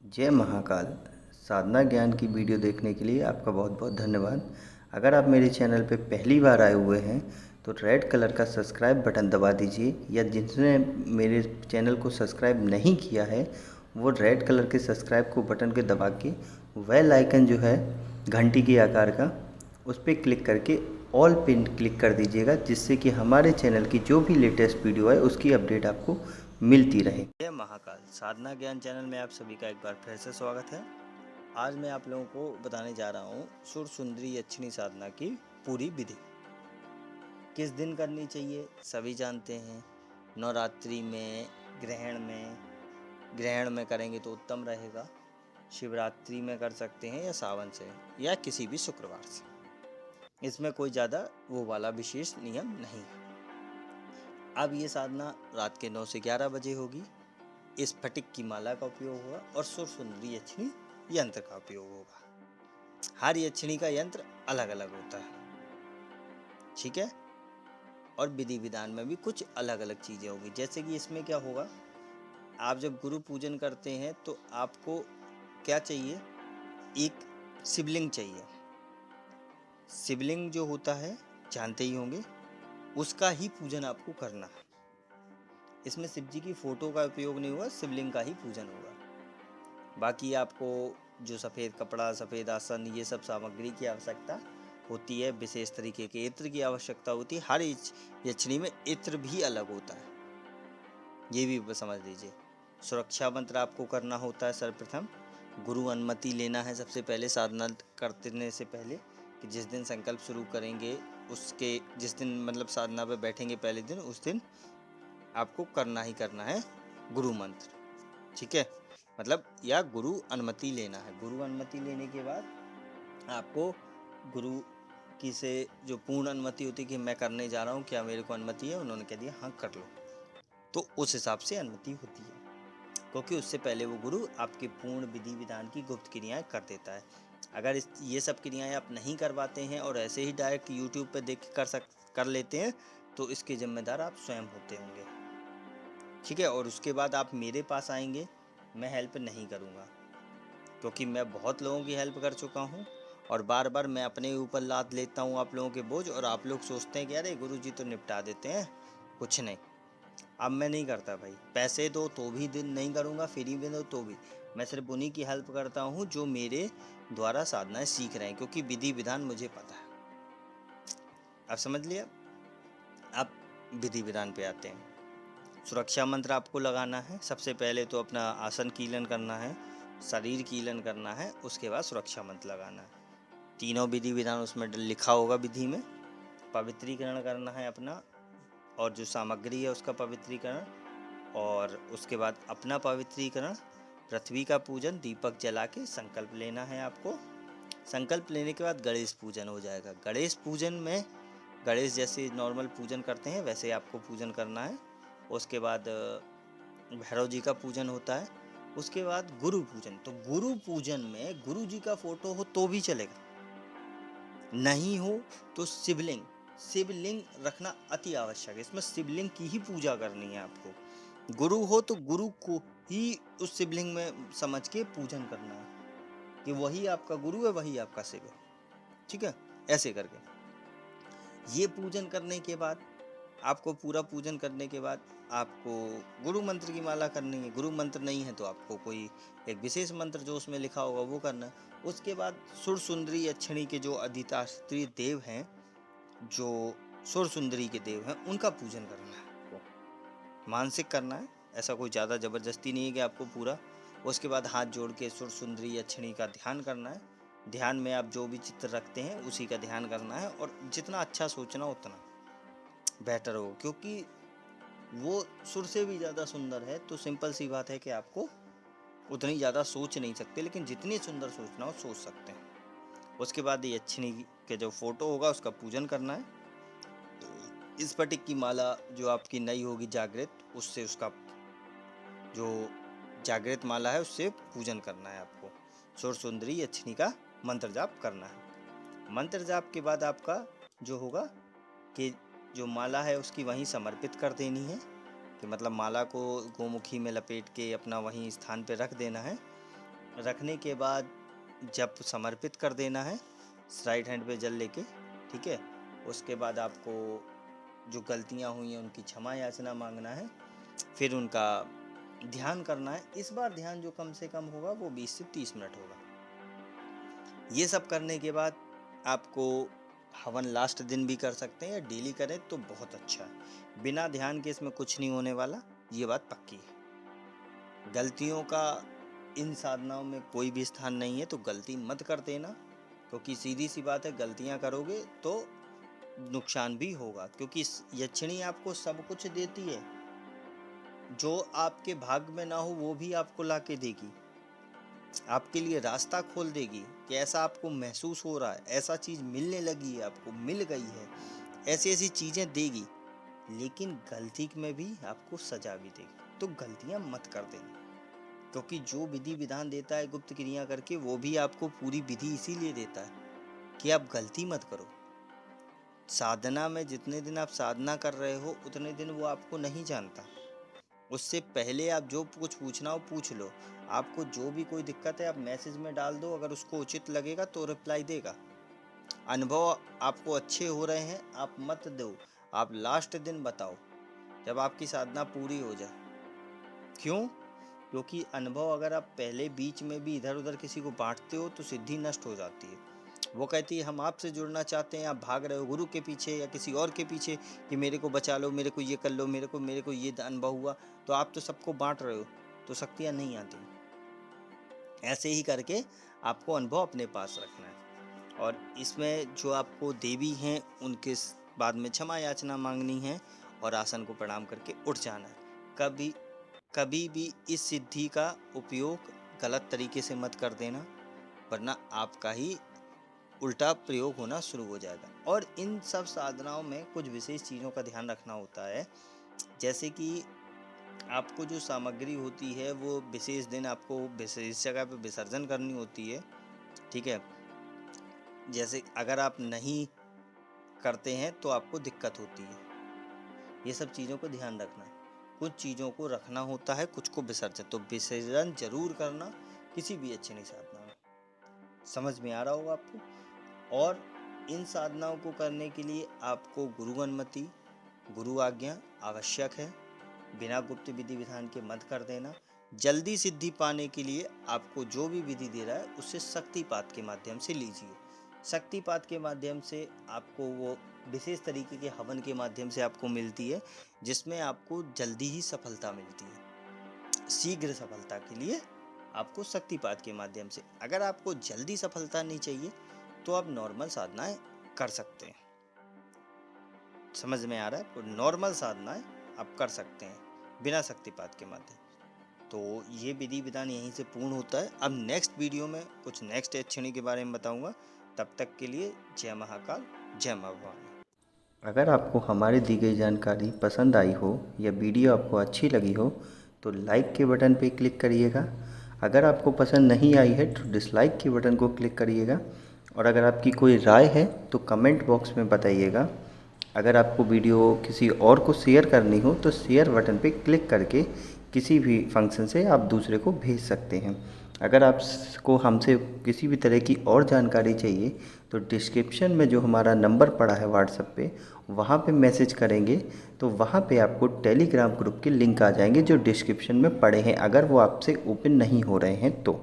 जय महाकाल। साधना ज्ञान की वीडियो देखने के लिए आपका बहुत बहुत धन्यवाद। अगर आप मेरे चैनल पे पहली बार आए हुए हैं तो रेड कलर का सब्सक्राइब बटन दबा दीजिए, या जिसने मेरे चैनल को सब्सक्राइब नहीं किया है वो रेड कलर के सब्सक्राइब को बटन के दबा के बेल आइकन जो है घंटी के आकार का, उस पर क्लिक करके ऑल पिन क्लिक कर दीजिएगा, जिससे कि हमारे चैनल की जो भी लेटेस्ट वीडियो है उसकी अपडेट आपको मिलती रहे। जय महाकाल। साधना ज्ञान चैनल में आप सभी का एक बार फिर से स्वागत है। आज मैं आप लोगों को बताने जा रहा हूँ सुर सुंदरी यक्षिणी साधना की पूरी विधि। किस दिन करनी चाहिए सभी जानते हैं। नवरात्रि में, ग्रहण में करेंगे तो उत्तम रहेगा। शिवरात्रि में कर सकते हैं, या सावन से, या किसी भी शुक्रवार से। इसमें कोई ज़्यादा वो वाला विशेष नियम नहीं है। अब ये साधना रात के 9 से 11 बजे होगी। इस फटिक की माला का उपयोग होगा और सुर सुंदरी यक्षिणी यंत्र का उपयोग होगा। हर यक्षिणी का यंत्र अलग अलग होता है, ठीक है। और विधि विधान में भी कुछ अलग अलग चीजें होगी। जैसे कि इसमें क्या होगा, आप जब गुरु पूजन करते हैं तो आपको क्या चाहिए, एक शिवलिंग चाहिए। शिवलिंग जो होता है जानते ही होंगे, उसका ही पूजन आपको करना है। इसमें शिव जी की फोटो का उपयोग नहीं होगा, शिवलिंग का ही पूजन होगा। बाकी आपको जो सफ़ेद कपड़ा, सफ़ेद आसन, ये सब सामग्री की आवश्यकता होती है। विशेष तरीके के इत्र की आवश्यकता होती है। हर यक्षिणी में इत्र भी अलग होता है, ये भी समझ लीजिए। सुरक्षा मंत्र आपको करना होता है। सर्वप्रथम गुरु अनुमति लेना है सबसे पहले, साधना करने से पहले। कि जिस दिन संकल्प शुरू करेंगे उसके जिस दिन मतलब साधना पे बैठेंगे पहले दिन, उस दिन आपको करना ही करना है गुरु मंत्र, ठीक है। मतलब या गुरु अनुमति लेना है। गुरु अनुमति लेने के बाद आपको गुरु की से जो पूर्ण अनुमति होती है कि मैं करने जा रहा हूँ, क्या मेरे को अनुमति है, उन्होंने कह दिया हाँ कर लो, तो उस हिसाब से अनुमति होती है। क्योंकि उससे पहले वो गुरु आपके पूर्ण विधि विधान की गुप्त क्रियाएं कर देता है। अगर ये सब क्रियाएं आप नहीं करवाते हैं और ऐसे ही डायरेक्ट यूट्यूब पर देख कर लेते हैं, तो इसके जिम्मेदार आप स्वयं होते होंगे, ठीक है। और उसके बाद आप मेरे पास आएंगे, मैं हेल्प नहीं करूँगा, क्योंकि मैं बहुत लोगों की हेल्प कर चुका हूँ। और बार बार मैं अपने ऊपर लाद लेता हूँ आप लोगों के बोझ, और आप लोग सोचते हैं कि अरे गुरुजी तो निपटा देते हैं, कुछ नहीं। अब मैं नहीं करता भाई, पैसे दो तो भी दिन नहीं करूँगा, फ्री में दो तो भी। मैं सिर्फ उन्हीं की हेल्प करता हूँ जो मेरे द्वारा साधनाएं सीख रहे हैं, क्योंकि विधि विधान मुझे पता है। अब समझ लिया। अब विधि विधान पे आते हैं। सुरक्षा मंत्र आपको लगाना है। सबसे पहले तो अपना आसन कीलन करना है, शरीर कीलन करना है, उसके बाद सुरक्षा मंत्र लगाना है। तीनों विधि विधान उसमें लिखा होगा विधि में। पवित्रीकरण करना है अपना, और जो सामग्री है उसका पवित्रीकरण, और उसके बाद अपना पवित्रीकरण, पृथ्वी का पूजन, दीपक जला के संकल्प लेना है आपको। संकल्प लेने के बाद गणेश पूजन हो जाएगा। गणेश पूजन में गणेश जैसे नॉर्मल पूजन करते हैं वैसे आपको पूजन करना है। उसके बाद भैरव जी का पूजन होता है। उसके बाद गुरु पूजन। तो गुरु पूजन में गुरु जी का फोटो हो तो भी चलेगा, नहीं हो तो शिवलिंग रखना अति आवश्यक है। इसमें शिवलिंग की ही पूजा करनी है आपको। गुरु हो तो गुरु को ही उस शिवलिंग में समझ के पूजन करना है, कि वही आपका गुरु है, वही आपका शिव है, ठीक है। ऐसे करके ये पूजन करने के बाद आपको, पूरा पूजन करने के बाद आपको गुरु मंत्र की माला करनी है। गुरु मंत्र नहीं है तो आपको कोई एक विशेष मंत्र जो उसमें लिखा होगा वो करना है। उसके बाद सुर सुंदरी यक्षिणी के जो अधिष्ठात्री देव हैं, जो सुर सुंदरी के देव हैं, उनका पूजन करना है आपको। मानसिक करना है, ऐसा कोई ज़्यादा ज़बरदस्ती नहीं है कि आपको पूरा। उसके बाद हाथ जोड़ के सुर सुंदरी यक्षिणी का ध्यान करना है। ध्यान में आप जो भी चित्र रखते हैं उसी का ध्यान करना है, और जितना अच्छा सोचना उतना बेटर हो, क्योंकि वो सुर से भी ज़्यादा सुंदर है। तो सिंपल सी बात है कि आपको उतनी ज़्यादा सोच नहीं सकते, लेकिन जितनी सुंदर सोचना हो सोच सकते हैं। उसके बाद ये यक्षिणी के जो फोटो होगा उसका पूजन करना है। तो इस फटिक की माला जो आपकी नई होगी जागृत, उससे उसका जो जागृत माला है उससे पूजन करना है आपको। सुर सुंदरी यक्षिणी का मंत्र जाप करना है। मंत्र जाप के बाद आपका जो होगा कि जो माला है उसकी वहीं समर्पित कर देनी है, कि मतलब माला को गोमुखी में लपेट के अपना वहीं स्थान पे रख देना है। रखने के बाद जब समर्पित कर देना है राइट हैंड पे जल लेके, ठीक है। उसके बाद आपको जो गलतियां हुई हैं उनकी क्षमा याचना मांगना है, फिर उनका ध्यान करना है। इस बार ध्यान जो कम से कम होगा वो 20 से 30 मिनट होगा। ये सब करने के बाद आपको हवन लास्ट दिन भी कर सकते हैं या डेली करें तो बहुत अच्छा है। बिना ध्यान के इसमें कुछ नहीं होने वाला, ये बात पक्की है। गलतियों का इन साधनाओं में कोई भी स्थान नहीं है, तो गलती मत कर देना, क्योंकि सीधी सी बात है, गलतियां करोगे तो नुकसान भी होगा। क्योंकि यक्षिणी आपको सब कुछ देती है, जो आपके भाग्य में ना हो वो भी आपको ला के देगी, आपके लिए रास्ता खोल देगी कि ऐसा आपको महसूस हो रहा है, ऐसा चीज़ मिलने लगी है, आपको मिल गई है, ऐसी ऐसी चीज़ें देगी। लेकिन गलती में भी आपको सजा भी देगी। तो गलतियां मत कर देना, क्योंकि जो विधि विधान देता है गुप्त क्रिया करके, वो भी आपको पूरी विधि इसीलिए देता है कि आप गलती मत करो। साधना में जितने दिन आप साधना कर रहे हो उतने दिन वो आपको नहीं जानता। उससे पहले आप जो कुछ पूछना हो पूछ लो। आपको जो भी कोई दिक्कत है आप मैसेज में डाल दो, अगर उसको उचित लगेगा तो रिप्लाई देगा। अनुभव आपको अच्छे हो रहे हैं आप मत दो, आप लास्ट दिन बताओ जब आपकी साधना पूरी हो जाए। क्यों? क्योंकि अनुभव अगर आप पहले बीच में भी इधर उधर किसी को बांटते हो तो सिद्धि नष्ट हो जाती है। वो कहती है हम आपसे जुड़ना चाहते हैं, आप भाग रहे हो गुरु के पीछे या किसी और के पीछे कि मेरे को बचा लो, मेरे को ये कर लो, मेरे को ये अनुभव हुआ। तो आप तो सबको बांट रहे हो, तो शक्तियाँ नहीं आती। ऐसे ही करके आपको अनुभव अपने पास रखना है। और इसमें जो आपको देवी हैं उनके बाद में क्षमा याचना मांगनी है और आसन को प्रणाम करके उठ जाना है। कभी भी इस सिद्धि का उपयोग गलत तरीके से मत कर देना, वरना आपका ही उल्टा प्रयोग होना शुरू हो जाएगा। और इन सब साधनाओं में कुछ विशेष चीज़ों का ध्यान रखना होता है, जैसे कि आपको जो सामग्री होती है वो विशेष दिन आपको विशेष जगह पे विसर्जन करनी होती है, ठीक है। जैसे अगर आप नहीं करते हैं तो आपको दिक्कत होती है। ये सब चीज़ों को ध्यान रखना है। कुछ चीज़ों को रखना होता है, कुछ को विसर्जन, तो विसर्जन जरूर करना किसी भी अच्छी नहीं साधना में। समझ में आ रहा होगा आपको। और इन साधनाओं को करने के लिए आपको गुरु अनुमति, गुरु आज्ञा आवश्यक है। बिना गुप्त विधि विधान के मत कर देना। जल्दी सिद्धि पाने के लिए आपको जो भी विधि दे रहा है उससे शक्तिपात के माध्यम से लीजिए। शक्तिपात के माध्यम से आपको वो विशेष तरीके के हवन के माध्यम से आपको मिलती है, जिसमें आपको जल्दी ही सफलता मिलती है। शीघ्र सफलता के लिए आपको शक्तिपात के माध्यम से, अगर आपको जल्दी सफलता नहीं चाहिए तो आप नॉर्मल साधनाएं कर सकते हैं। समझ में आ रहा है? तो नॉर्मल साधनाएं आप कर सकते हैं बिना शक्तिपात के माध्यम। तो ये विधि विधान यहीं से पूर्ण होता है। अब नेक्स्ट वीडियो में कुछ नेक्स्ट यक्षिणी के बारे में बताऊंगा। तब तक के लिए जय महाकाल, जय मां भवानी। अगर आपको हमारी दी गई जानकारी पसंद आई हो या वीडियो आपको अच्छी लगी हो तो लाइक के बटन पर क्लिक करिएगा। अगर आपको पसंद नहीं आई है तो डिसलाइक के बटन को क्लिक करिएगा। और अगर आपकी कोई राय है तो कमेंट बॉक्स में बताइएगा। अगर आपको वीडियो किसी और को शेयर करनी हो तो शेयर बटन पे क्लिक करके किसी भी फंक्शन से आप दूसरे को भेज सकते हैं। अगर आपको हमसे किसी भी तरह की और जानकारी चाहिए तो डिस्क्रिप्शन में जो हमारा नंबर पड़ा है व्हाट्सएप पे, वहाँ पे मैसेज करेंगे तो वहाँ पे आपको टेलीग्राम ग्रुप के लिंक आ जाएंगे जो डिस्क्रिप्शन में पड़े हैं, अगर वो आपसे ओपन नहीं हो रहे हैं तो।